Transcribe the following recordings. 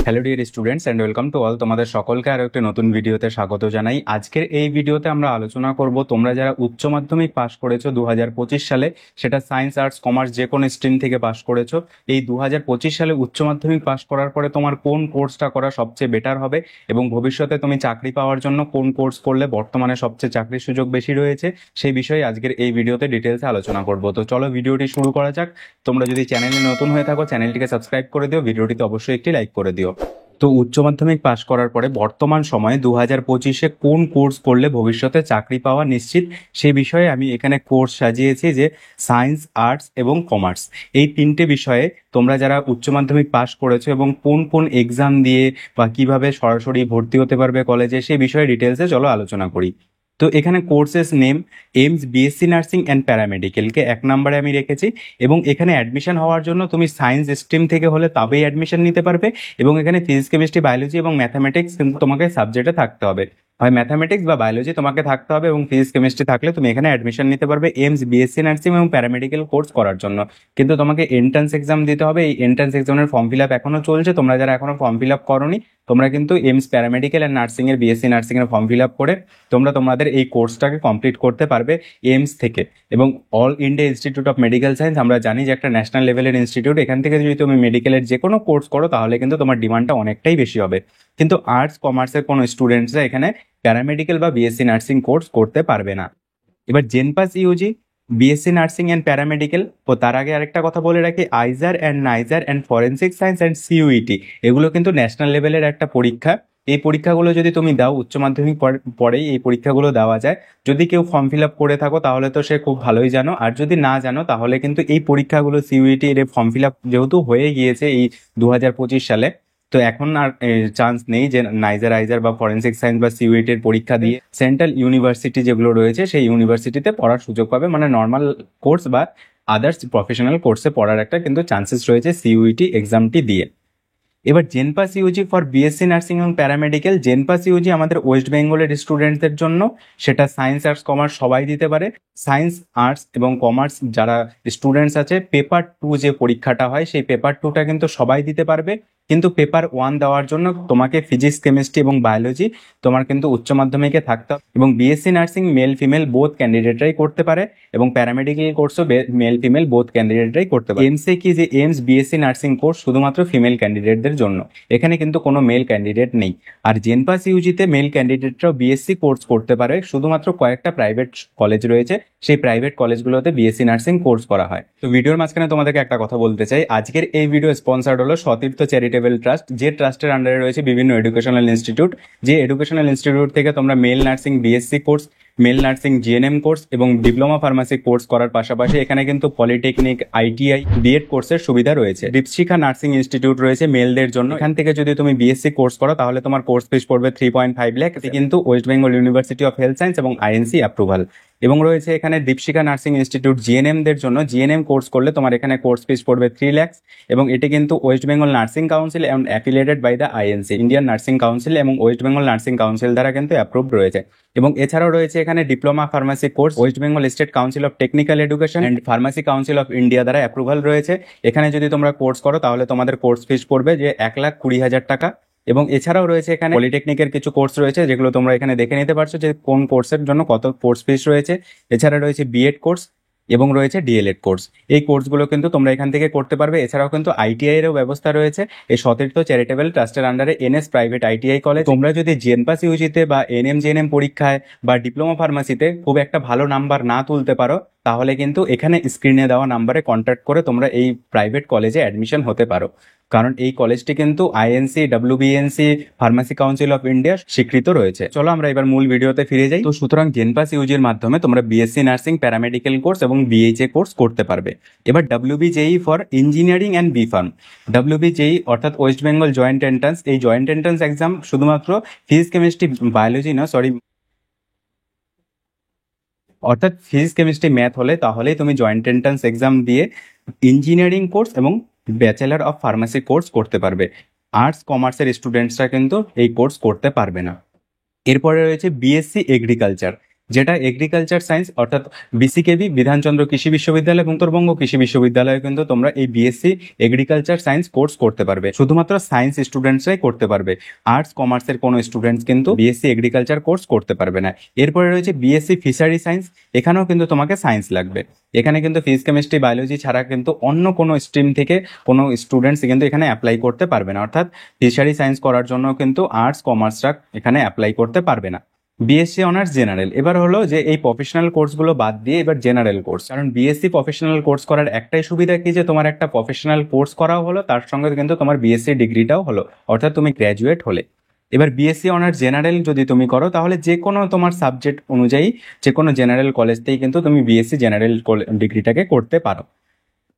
Hello dear students and welcome to all. তোমাদের সকলকে আরও একটি নতুন ভিডিওতে স্বাগত জানাই। আজকের এই ভিডিওতে আমরা আলোচনা করব তোমরা যারা উচ্চ মাধ্যমিক পাশ করেছো 2025 সালে, সেটা সায়েন্স আর্টস কমার্স যে কোনো স্ট্রিম থেকে পাশ করেছো, এই 2025 সালে উচ্চ মাধ্যমিক পাশ করার পরে তোমার কোন কোর্সটা করা সবচেয়ে বেটার হবে এবং ভবিষ্যতে তুমি চাকরি পাওয়ার জন্য কোন কোর্স করলে বর্তমানে সবচেয়ে চাকরির সুযোগ বেশি রয়েছে, সেই বিষয়ে আজকের এই ভিডিওতে ডিটেলসে আলোচনা করব। তো চলো ভিডিওটি শুরু করা যাক। তোমরা যদি চ্যানেলে নতুন হয়ে থাকো চ্যানেলটিকে সাবস্ক্রাইব করে দিও, ভিডিওটিতে অবশ্যই একটি লাইক করে দিও। তো উচ্চ মাধ্যমিক পাশ করার পরে বর্তমান সময়ে 2025-এ কোন কোর্স করলে ভবিষ্যতে চাকরি পাওয়া নিশ্চিত, সে বিষয়ে আমি এখানে কোর্স সাজিয়েছি যে সায়েন্স আর্টস এবং কমার্স, এই তিনটে বিষয়ে তোমরা যারা উচ্চ মাধ্যমিক পাশ করেছো এবং কোন কোন এক্সাম দিয়ে বা কিভাবে সরাসরি ভর্তি হতে পারবে কলেজে, সেই বিষয়ে ডিটেলসে চলো আলোচনা করি। তো এখানে courses name AIIMS BSc nursing and প্যারামেডিক্যালকে 1 নম্বরে আমি রেখেছি, এবং এখানে অ্যাডমিশন হওয়ার জন্য তুমি সায়েন্স স্ট্রিম থেকে হলে তবেই অ্যাডমিশন নিতে পারবে, এবং এখানে ফিজিক্স কেমিস্ট্রি বায়োলজি এবং ম্যাথামেটিক্স কিন্তু তোমাকে সাবজেক্টে থাকতে হবে, হয় ম্যাথামেটিক্স বা বায়োলজি তোমাকে থাকতে হবে, এবং ফিজিক্স কেমিস্ট্রি থাকলে তুমি এখানে অ্যাডমিশন নিতে পারবে এইমস বিএসসি নার্সিং এবং প্যারামেডিক্যাল কোর্স করার জন্য। কিন্তু তোমাকে এন্ট্রান্স এক্সাম দিতে হবে, এই এন্ট্রান্স এক্সামের ফর্ম ফিল আপ এখনো চলছে। তোমরা যারা এখনো ফর্ম ফিল আপ করোনি, তোমরা কিন্তু এইমস প্যারামেডিক্যাল অ্যান্ড নার্সিং এর বিএসসি নার্সিং এর ফর্ম ফিল আপ করে তোমরা তোমাদের এই কোর্সটাকে কমপ্লিট করতে পারবে এইমস থেকে। এবং all India institute of medical science আমরা জানি যে একটা ন্যাশনাল লেভেলের ইনস্টিটিউট, এখান থেকে যদি তুমি মেডিকেলের যে কোনো কোর্স করো তাহলে কিন্তু তোমার ডিমান্ডটা অনেকটাই বেশি হবে। কিন্তু আর্টস কমার্সের কোনো স্টুডেন্টসরা এখানে প্যারামেডিক্যাল বা বিএসসি নার্সিং কোর্স করতে পারবে না। এবার JENPAS UG BSc nursing and paramedical, ও তার আগে আরেকটা কথা বলে রাখি, IISER and NISER and forensic science and CUET, এগুলো কিন্তু ন্যাশনাল লেভেলের একটা পরীক্ষা। এই পরীক্ষাগুলো যদি তুমি দাও, উচ্চ মাধ্যমিক পরেই এই পরীক্ষাগুলো দেওয়া যায়। যদি কেউ ফর্ম ফিল আপ করে থাকো তাহলে তো সে খুব ভালোই জানো, আর যদি না জানো তাহলে কিন্তু এই পরীক্ষাগুলো সিইউইটি এর ফর্ম ফিল আপ যেহেতু হয়ে গিয়েছে এই 2025 সালে, তো এখন আর চান্স নেই যে নাইজার আইজার বা ফরেন্সিক সায়েন্স বা সিইউইটির পরীক্ষা দিয়ে সেন্ট্রাল ইউনিভার্সিটি যেগুলো রয়েছে সেই ইউনিভার্সিটিতে পড়ার সুযোগ পাবে, মানে নর্মাল কোর্স বা আদার্স প্রফেশনাল কোর্সে পড়ার একটা কিন্তু চান্সেস রয়েছে সিইউইটি এক্সামটি দিয়ে। এবার JENPAS Yuji for BSc nursing এবং প্যারামেডিক্যাল, জেনপাস ইউজি আমাদের ওয়েস্ট বেঙ্গলের স্টুডেন্টদের জন্য, সেটা সায়েন্স আর্টস কমার্স সবাই দিতে পারে। সায়েন্স আর্টস এবং কমার্স যারা স্টুডেন্টস আছে, পেপার 2 যে পরীক্ষাটা হয় সেই পেপার 2টা কিন্তু সবাই দিতে পারবে, কিন্তু পেপার 1 দেওয়ার জন্য তোমাকে ফিজিক্স কেমিস্ট্রি এবং বায়োলজি তোমার কিন্তু উচ্চ মাধ্যমিকে থাকতে হবে। এবং BSc nursing male female both ক্যান্ডিডেটরাই করতে পারে, এবং প্যারামেডিক্যাল কোর্সও মেল ফিমেল বোথ ক্যান্ডিডেটরাই করতে পারে। এমসে কি যে এইমস বিএসসি নার্সিং কোর্স শুধুমাত্র ফিমেল ক্যান্ডিডেটদের জন্য, এখানে কিন্তু কোনো মেল ক্যান্ডিডেট নেই। আর জেনপাস ইউজিতে মেল ক্যান্ডিডেটরাও বিএসসি কোর্স করতে পারে, শুধুমাত্র কয়েকটা প্রাইভেট কলেজ রয়েছে, সেই প্রাইভেট কলেজগুলোতে বিএসসি নার্সিং কোর্স করা হয়। তো ভিডিওর মাঝখানে তোমাদেরকে একটা কথা বলতে চাই, আজকের এই ভিডিও স্পন্সার্ড হলো সতীর্থ চ্যারিটেবল ট্রাস্ট, যে ট্রাস্টের আন্ডারে রয়েছে বিভিন্ন এডুকেশনাল ইনস্টিটিউট, যে এডুকেশনাল ইনস্টিটিউট থেকে তোমরা male nursing BSc course, male nursing GNM course এবং ডিপ্লোমা ফার্মাসি কোর্স করার পাশাপাশি এখানে কিন্তু পলিটেকনিক, আইটিআই, বিএড কোর্সের সুবিধা রয়েছে। দীপশিখা নার্সিং ইনস্টিটিউট রয়েছে মেলদের জন্য, এখান থেকে যদি তুমি বিএসসি কোর্স করো তাহলে তোমার কোর্স ফিস পড়বে 3.5 লাখ, কিন্তু West Bengal university of health science এবং আইএনসি অ্যাপ্রুভাল। এবং রয়েছে এখানে দীপশিখা নার্সিং ইনস্টিটিউট জিএনএম দের জন্য, জিএনএম কোর্স করলে তোমার এখানে কোর্স ফিস পড়বে 3 লাখ, এবং এটি কিন্তু ওয়েস্ট বেঙ্গল নার্সিং কাউন্সিল এবং affiliated by the INC, Indian Nursing Council এবং ওয়েস্ট বেঙ্গল নার্সিং কাউন্সিল দ্বারা কিন্তু অ্যাপ্রুভড রয়েছে। এবং এছাড়াও রয়েছে এখানে diploma pharmacy course, West Bengal State Council of Technical Education and Pharmacy Council of India দ্বারা অ্যাপ্রুভাল রয়েছে। এখানে যদি তোমরা কোর্স করো তাহলে তোমাদের কোর্স ফিস পড়বে যে 1,20,000 টাকা। এবং এছাড়াও রয়েছে এখানে পলিটেকনিকের কিছু কোর্স রয়েছে, যেগুলো তোমরা এখানে দেখে নিতে পারছো যে কোন কোর্সের জন্য কত কোর্স ফিস রয়েছে। এছাড়া রয়েছে বিএড কোর্স এবং রয়েছে ডিএলএড কোর্স, এই কোর্সগুলো কিন্তু তোমরা এখান থেকে করতে পারবে। এছাড়াও কিন্তু আইটিআই এরও ব্যবস্থা রয়েছে এই সতীর্থ চ্যারিটেবল ট্রাস্টের আন্ডারে, এনএস প্রাইভেট আইটিআই কলেজ। তোমরা যদি জেনপাস ইউজিতে বা এনএম জেএনএম পরীক্ষায় বা ডিপ্লোমা ফার্মাসিতে খুব একটা ভালো নাম্বার না তুলতে পারো, তাহলে কিন্তু এখানে স্ক্রিনে দেওয়া নাম্বারে কন্ট্যাক্ট করে তোমরা এই প্রাইভেট কলেজে অ্যাডমিশন হতে পারো, কারণ এই কলেজটি কিন্তু INC, WBNC, pharmacy Council of India স্বীকৃত রয়েছে। চলো আমরা এবার মূল ভিডিওতে ফিরে যাই। তো সুতরাং জেনপাস ইউজির মাধ্যমে তোমরা বিএসসি নার্সিং, প্যারামেডিক্যাল কোর্স এবং বিএইচএ কোর্স করতে পারবে। এবার WBJEE for engineering and B pharm, WBJEE অর্থাৎ ওয়েস্ট বেঙ্গল জয়েন্ট এন্ট্রান্স, এই জয়েন্ট এন্ট্রান্স এক্সাম শুধুমাত্র ফিজিক্স কেমিস্ট্রি বায়োলজি না, সরি, অর্থাৎ ফিজিক্স কেমিস্ট্রি ম্যাথ হলে তাহলেই তুমি জয়েন্ট এন্ট্রান্স এক্সাম দিয়ে ইঞ্জিনিয়ারিং কোর্স এবং ব্যাচেলার অফ ফার্মাসি কোর্স করতে পারবে। আর্টস কমার্সের স্টুডেন্টসরা কিন্তু এই কোর্স করতে পারবে না। এরপরে রয়েছে বিএসসি এগ্রিকালচার, যেটা এগ্রিকালচার সায়েন্স অর্থাৎ বিসিকেবি বিধানচন্দ্র কৃষি বিশ্ববিদ্যালয় এবং উত্তরবঙ্গ কৃষি বিশ্ববিদ্যালয়ে কিন্তু তোমরা এই বিএসসি এগ্রিকালচার সায়েন্স কোর্স করতে পারবে। শুধুমাত্র সায়েন্স স্টুডেন্টসরাই করতে পারবে, আর্টস কমার্সের কোনো স্টুডেন্টস কিন্তু বিএসসি এগ্রিকালচার কোর্স করতে পারবে না। এরপরে রয়েছে বিএসসি ফিশারি সায়েন্স, এখানেও কিন্তু তোমাকে সায়েন্স লাগবে। এখানে কিন্তু ফিজিক্স কেমিস্ট্রি বায়োলজি ছাড়া কিন্তু অন্য কোনো স্ট্রিম থেকে কোনো স্টুডেন্টস কিন্তু এখানে অ্যাপ্লাই করতে পারবে না, অর্থাৎ ফিশারি সায়েন্স করার জন্য কিন্তু আর্টস কমার্সরা এখানে অ্যাপ্লাই করতে পারবে না। বিএসসি অনার্স জেনারেল, এবার হলো যে এই প্রফেশনাল কোর্সগুলো বাদ দিয়ে এবার জেনারেল কোর্স। কারণ বিএসসি প্রফেশনাল কোর্স করার একটাই সুবিধা কি, যে তোমার একটা প্রফেশনাল কোর্স করাও হলো, তার সঙ্গে কিন্তু তোমার বিএসসি ডিগ্রিটাও হলো, অর্থাৎ তুমি গ্র্যাজুয়েট হলে। এবার বিএসসি অনার্স জেনারেল যদি তুমি করো তাহলে যে কোনো তোমার সাবজেক্ট অনুযায়ী যে কোনো জেনারেল কলেজ থেকেই কিন্তু তুমি বিএসসি জেনারেল ডিগ্রিটাকে করতে পারো।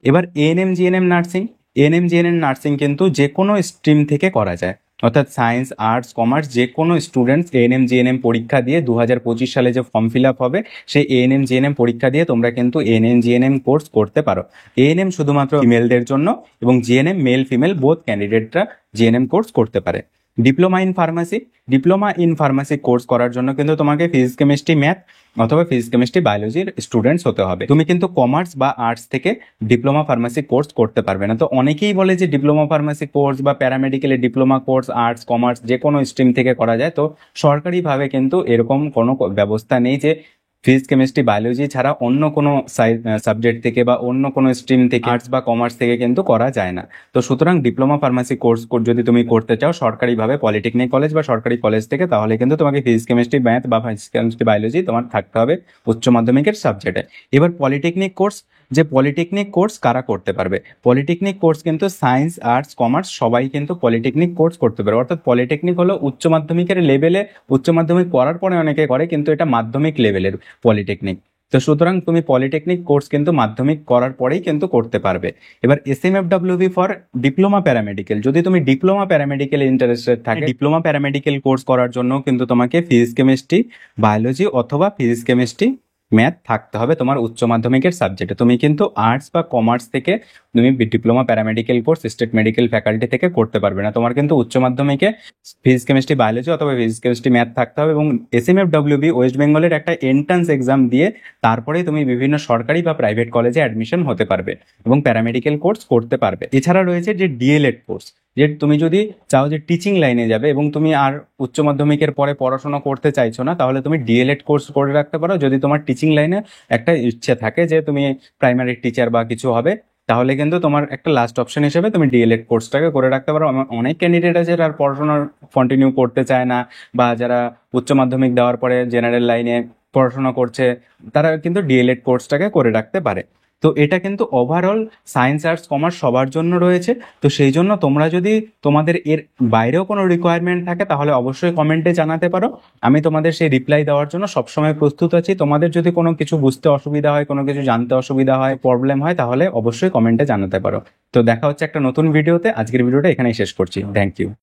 এবার ANM GNM nursing, ANM GNM nursing কিন্তু যে কোনো স্ট্রিম থেকে করা যায়, অর্থাৎ সায়েন্স আর্টস কমার্স যে কোনো স্টুডেন্টস এএনএম জিএনএম পরীক্ষা দিয়ে 2025 সালে যে ফর্ম ফিল আপ হবে সেই এএনএম জিএনএম পরীক্ষা দিয়ে তোমরা কিন্তু এএনএম জিএনএম কোর্স করতে পারো। এএনএম শুধুমাত্র ফিমেলদের জন্য এবং জিএনএম মেল ফিমেল বোথ ক্যান্ডিডেটরা জিএনএম কোর্স করতে পারে। Diploma in pharmacy, diploma in pharmacy course করার জন্য কিন্তু তোমাকে ফিজিক্স কেমিস্ট্রি ম্যাথ অথবা ফিজিক্স কেমিস্ট্রি বায়োলজির স্টুডেন্টস হতে হবে। তুমি কিন্তু কমার্স বা আর্টস থেকে ডিপ্লোমা ফার্মাসি কোর্স করতে পারবে না। তো অনেকেই বলে যে ডিপ্লোমা ফার্মাসি কোর্স বা প্যারামেডিক্যালের ডিপ্লোমা কোর্স আর্টস কমার্স যে কোনো স্ট্রিম থেকে করা যায়। তো সরকারিভাবে কিন্তু এরকম কোনো ব্যবস্থা নেই যে ফিজিক্স কেমিস্ট্রি বায়োলজি ছাড়া অন্য কোনো সাবজেক্ট থেকে বা অন্য কোনো স্ট্রিম থেকে আর্টস বা কমার্স থেকে কিন্তু করা যায় না। তো সুতরাং ডিপ্লোমা ফার্মাসি কোর্স যদি তুমি করতে চাও সরকারিভাবে পলিটেকনিক কলেজ বা সরকারি কলেজ থেকে, তাহলে কিন্তু তোমাকে ফিজিক্স কেমিস্ট্রি ম্যাথ বা ফিজিক্স কেমিস্ট্রি বায়োলজি তোমার থাকতে হবে উচ্চ মাধ্যমিকের সাবজেক্টে। এবার পলিটেকনিক কোর্স, যে পলিটেকনিক কোর্স কারা করতে পারবে, পলিটেকনিক কোর্স কিন্তু সায়েন্স আর্টস কমার্স সবাই কিন্তু পলিটেকনিক কোর্স করতে পারে। অর্থাৎ পলিটেকনিক হলো উচ্চ মাধ্যমিকের লেভেলে, উচ্চ মাধ্যমিক পড়ার পরে অনেকে করে, কিন্তু এটা মাধ্যমিক লেভেলের পলিটেকনিক। তো সুতরাং তুমি পলিটেকনিক কোর্স কিন্তু মাধ্যমিক করার পরেই কিন্তু করতে পারবে। এবার এসএমএফডব্লিউবি ফর ডিপ্লোমা প্যারামেডিক্যাল, যদি তুমি ডিপ্লোমা প্যারামেডিক্যাল ইন্টারেস্টেড থাকে, ডিপ্লোমা প্যারামেডিক্যাল কোর্স করার জন্য কিন্তু তোমাকে ফিজিক্স কেমিস্ট্রি বায়োলজি অথবা ফিজিক্স কেমিস্ট্রি ম্যাথ থাকতে হবে তোমার উচ্চ মাধ্যমিকের সাবজেক্টে। তুমি কিন্তু আর্টস বা কমার্স থেকে তুমি diploma paramedical course state medical faculty থেকে করতে পারবে না। তোমার কিন্তু উচ্চ মাধ্যমিকে ফিজিক্স কেমিস্ট্রি বায়োলজি অথবা ফিজিক্স কেমিস্ট্রি ম্যাথ থাকতে হবে। এবং এসএমএফডব্লিউবি ওয়েস্ট বেঙ্গলের একটা এন্ট্রান্স এক্সাম দিয়ে তারপরেই তুমি বিভিন্ন সরকারি বা প্রাইভেট কলেজে অ্যাডমিশন হতে পারবে এবং প্যারামেডিক্যাল কোর্স করতে পারবে। এছাড়া রয়েছে যে ডিএলএড কোর্স, যে তুমি যদি চাও যে টিচিং লাইনে যাবে এবং তুমি আর উচ্চ মাধ্যমিকের পরে পড়াশোনা করতে চাইছো না, তাহলে তুমি ডিএলএড কোর্স করে রাখতে পারো। যদি তোমার টিচিং লাইনে একটা ইচ্ছে থাকে যে তুমি প্রাইমারি টিচার বা কিছু হবে, তাহলে কিন্তু তোমার একটা লাস্ট অপশন হিসেবে তুমি ডিএলএড কোর্সটাকে করে রাখতে পারো। অনেক ক্যান্ডিডেট আছে যারা পড়াশোনা কন্টিনিউ করতে চায় না, বা যারা উচ্চ মাধ্যমিক দেওয়ার পরে জেনারেল লাইনে পড়াশোনা করছে, তারা কিন্তু ডিএলএড কোর্সটাকে করে রাখতে পারে। তো এটা কিন্তু ওভারঅল সায়েন্স আর্টস কমার্স সবার জন্য রয়েছে। তো সেই জন্য তোমরা যদি তোমাদের এর বাইরেও কোনো রিকোয়ারমেন্ট থাকে তাহলে অবশ্যই কমেন্টে জানাতে পারো, আমি তোমাদের সেই রিপ্লাই দেওয়ার জন্য সবসময় প্রস্তুত আছি। তোমাদের যদি কোনো কিছু বুঝতে অসুবিধা হয়, কোনো কিছু জানতে অসুবিধা হয়, প্রবলেম হয়, তাহলে অবশ্যই কমেন্টে জানাতে পারো। তো দেখা হচ্ছে একটা নতুন ভিডিওতে, আজকের ভিডিওটা এখানেই শেষ করছি। Thank you.